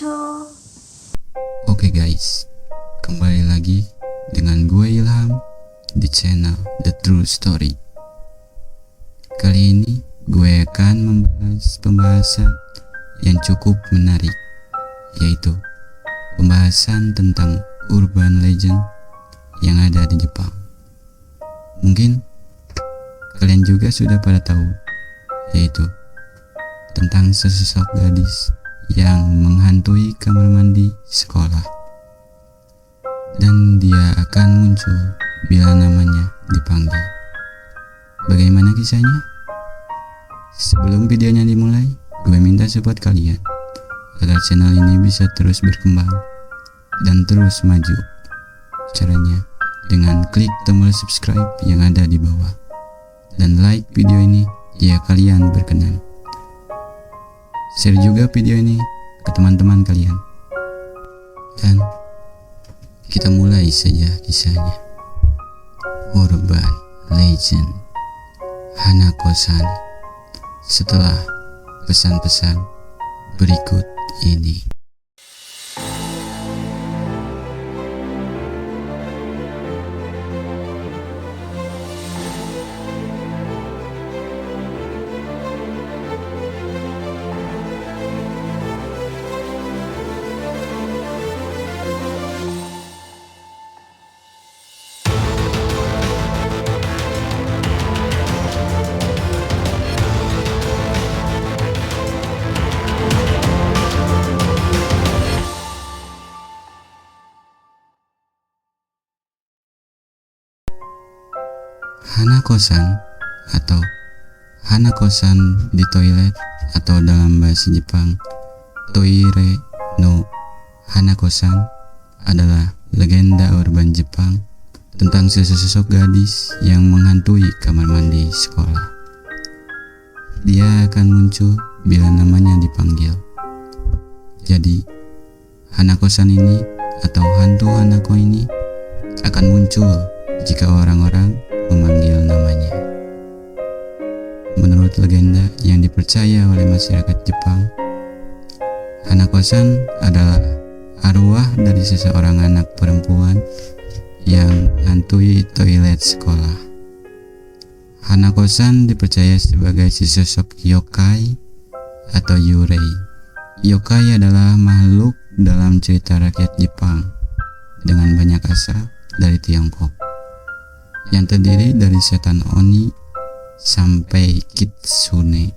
to. Oke guys, kembali lagi dengan gue Ilham di channel The True Story. Kali ini gue akan membahas pembahasan yang cukup menarik, yaitu pembahasan tentang urban legend yang ada di Jepang. Mungkin kalian juga sudah pada tahu, yaitu tentang sesosok gadis yang menghantui kamar mandi sekolah, dan dia akan muncul bila namanya dipanggil. Bagaimana kisahnya? Sebelum videonya dimulai, gue minta support kalian agar channel ini bisa terus berkembang dan terus maju. Caranya dengan klik tombol subscribe yang ada di bawah dan like video ini jika kalian berkenan. Share juga video ini ke teman-teman kalian. Dan kita mulai saja kisahnya. Urban Legend Hanako-san, setelah pesan-pesan berikut ini. Hanako-san atau Hanako-san di toilet, atau dalam bahasa Jepang Toire no Hanako-san, adalah legenda urban Jepang tentang sesosok gadis yang menghantui kamar mandi sekolah. Dia akan muncul bila namanya dipanggil. Jadi Hanako-san ini atau hantu Hanako ini akan muncul jika orang-orang memanggil namanya. Menurut legenda yang dipercaya oleh masyarakat Jepang, Hanako-san adalah arwah dari seseorang anak perempuan yang menghantui toilet sekolah. Hanako-san dipercaya sebagai sesosok yokai atau yurei. Yokai adalah makhluk dalam cerita rakyat Jepang dengan banyak asal dari Tiongkok, yang terdiri dari setan oni sampai kitsune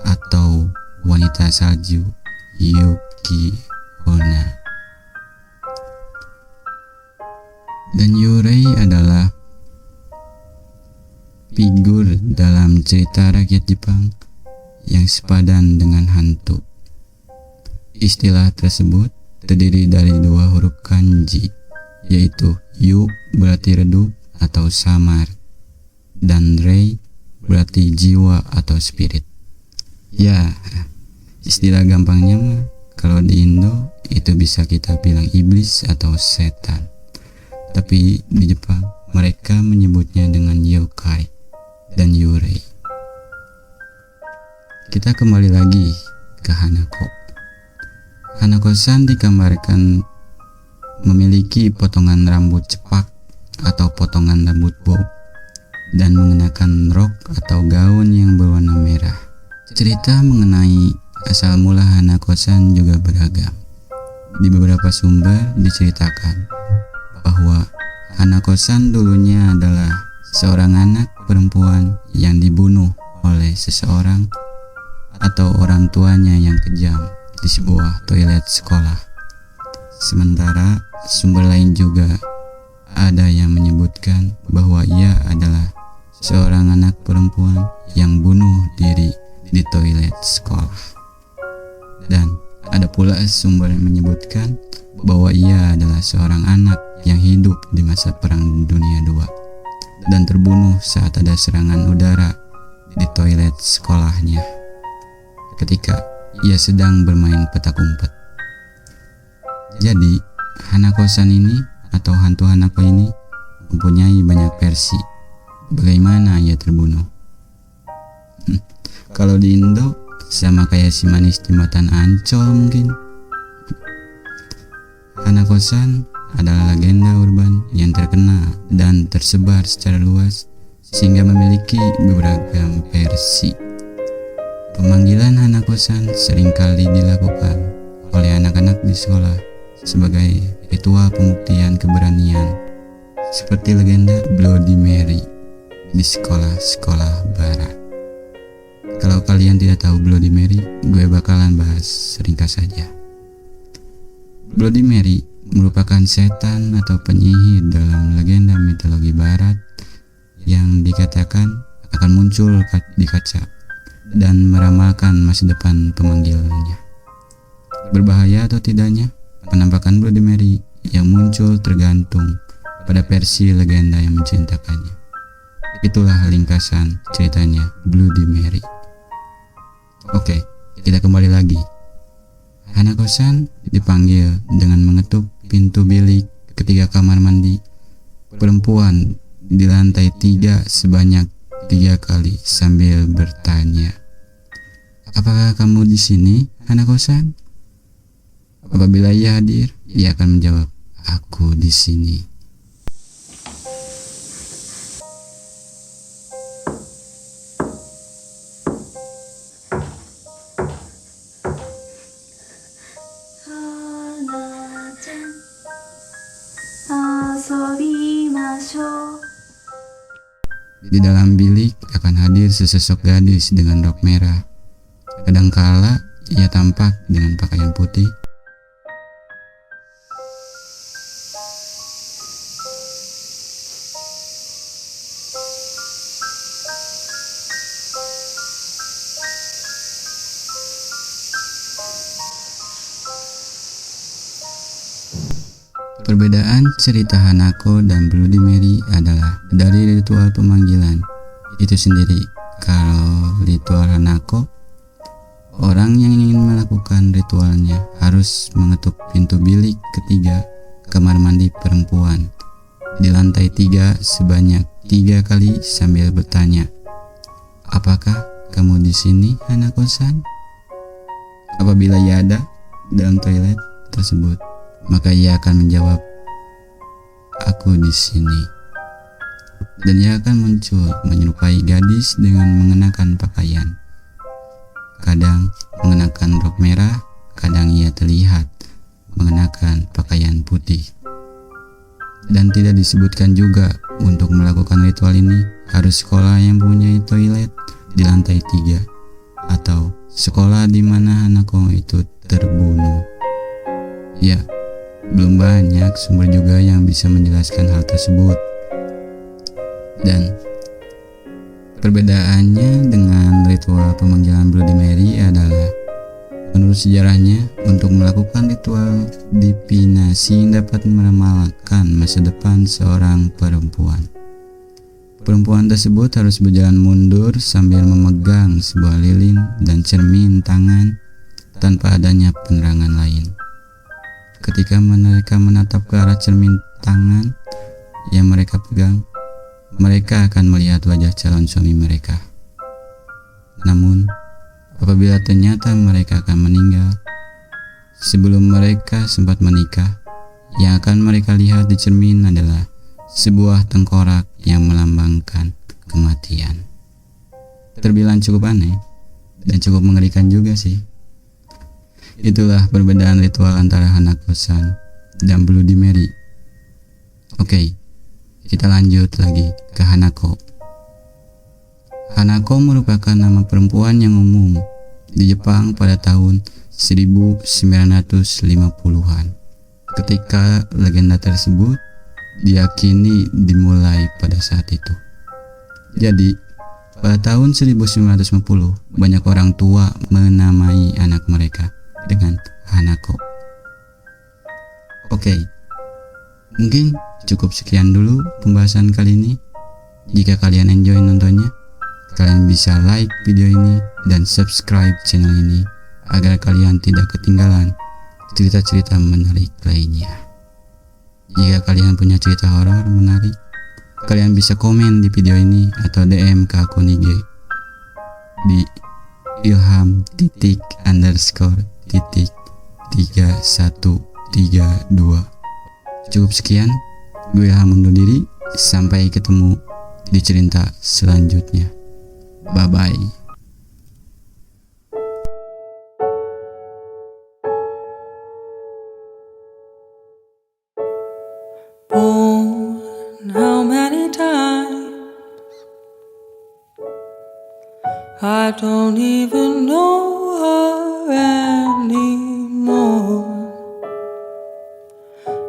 atau wanita salju Yuki Onna. Dan yurei adalah figur dalam cerita rakyat Jepang yang sepadan dengan hantu. Istilah tersebut terdiri dari dua huruf kanji, yaitu yu berarti redup atau samar, dan rei berarti jiwa atau spirit. Ya, istilah gampangnya mah kalau di Indo itu bisa kita bilang iblis atau setan. Tapi di Jepang mereka menyebutnya dengan yokai dan yurei. Kita kembali lagi ke Hanako. Hanako-san digambarkan memiliki potongan rambut cepak atau potongan rambut bob dan mengenakan rok atau gaun yang berwarna merah. Cerita mengenai asal mula Hanako-san juga beragam. Di beberapa sumber diceritakan bahwa Hanako-san dulunya adalah seorang anak perempuan yang dibunuh oleh seseorang atau orang tuanya yang kejam di sebuah toilet sekolah. Sementara sumber lain juga ada yang menyebutkan bahwa ia adalah seorang anak perempuan yang bunuh diri di toilet sekolah. Dan ada pula sumber yang menyebutkan bahwa ia adalah seorang anak yang hidup di masa Perang Dunia II dan terbunuh saat ada serangan udara di toilet sekolahnya ketika ia sedang bermain petak umpet. Jadi Hanako-san ini atau hantu Hanako ini mempunyai banyak versi bagaimana ia terbunuh. Kalau di Indo sama kayak si manis jembatan Ancol mungkin, Hanakosan adalah legenda urban yang terkenal dan tersebar secara luas sehingga memiliki beragam versi. Pemanggilan Hanakosan seringkali dilakukan oleh anak-anak di sekolah sebagai ritual pembuktian keberanian, seperti legenda Bloody Mary di sekolah-sekolah barat. Kalau kalian tidak tahu Bloody Mary, gue bakalan bahas ringkas saja. Bloody Mary merupakan setan atau penyihir dalam legenda mitologi barat yang dikatakan akan muncul di kaca dan meramalkan masa depan pemanggilannya. Berbahaya atau tidaknya penampakan Bloody Mary yang muncul tergantung pada versi legenda yang menceritakannya. Itulah ringkasan ceritanya Bloody Mary. Oke, kita kembali lagi. Hanakosan dipanggil dengan mengetuk pintu bilik ketiga kamar mandi perempuan di lantai 3 sebanyak 3 kali sambil bertanya, "Apakah kamu di sini, Hanakosan?" Apabila ia hadir, ia akan menjawab, "Aku di sini." Di dalam bilik akan hadir sesosok gadis dengan rok merah. Kadangkala ia tampak dengan pakaian putih. Perbedaan cerita Hanako dan Bloody Mary adalah dari ritual pemanggilan itu sendiri. Kalau ritual Hanako, orang yang ingin melakukan ritualnya harus mengetuk pintu bilik ketiga kamar mandi perempuan di lantai 3 sebanyak 3 kali sambil bertanya, "Apakah kamu di sini, Hanako-san?" Apabila ia ada dalam toilet tersebut, maka ia akan menjawab, "Aku di sini." Dan ia akan muncul menyerupai gadis dengan mengenakan pakaian. Kadang mengenakan rok merah, kadang ia terlihat mengenakan pakaian putih. Dan tidak disebutkan juga untuk melakukan ritual ini harus sekolah yang punya toilet di lantai 3 atau sekolah di mana Hanako itu terbunuh. Ya, belum banyak sumber juga yang bisa menjelaskan hal tersebut. Dan perbedaannya dengan ritual pemanggilan Bloody Mary adalah, menurut sejarahnya, untuk melakukan ritual divinasi dapat meramalkan masa depan seorang perempuan. Perempuan tersebut harus berjalan mundur sambil memegang sebuah lilin dan cermin tangan tanpa adanya penerangan lain. Ketika mereka menatap ke arah cermin tangan yang mereka pegang, mereka akan melihat wajah calon suami mereka. Namun, apabila ternyata mereka akan meninggal sebelum mereka sempat menikah, yang akan mereka lihat di cermin adalah sebuah tengkorak yang melambangkan kematian. Terbilang cukup aneh dan cukup mengerikan juga sih. Itulah perbedaan ritual antara Hanako-san dan Bloody Mary. Oke, kita lanjut lagi ke Hanako. Hanako merupakan nama perempuan yang umum di Jepang pada tahun 1950-an. Ketika legenda tersebut diyakini dimulai pada saat itu. Jadi, pada tahun 1950, banyak orang tua menamai anak mereka dengan Hanako. Oke, mungkin cukup sekian dulu pembahasan kali ini. Jika kalian enjoy nontonnya, kalian bisa like video ini dan subscribe channel ini agar kalian tidak ketinggalan cerita-cerita menarik lainnya. Jika kalian punya cerita horor menarik, kalian bisa komen di video ini atau DM ke akun IG di ilham__31 3, 2. Cukup sekian, gue Ilham undur diri. Sampai ketemu di cerita selanjutnya. Bye bye. How many times I don't even know her anymore.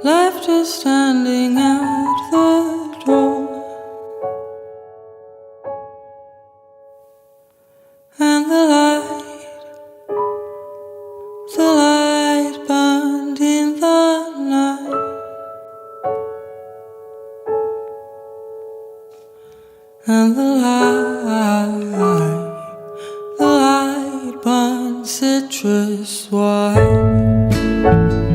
Left her standing at the door, and the light burned in the night. And the light burns citrus white.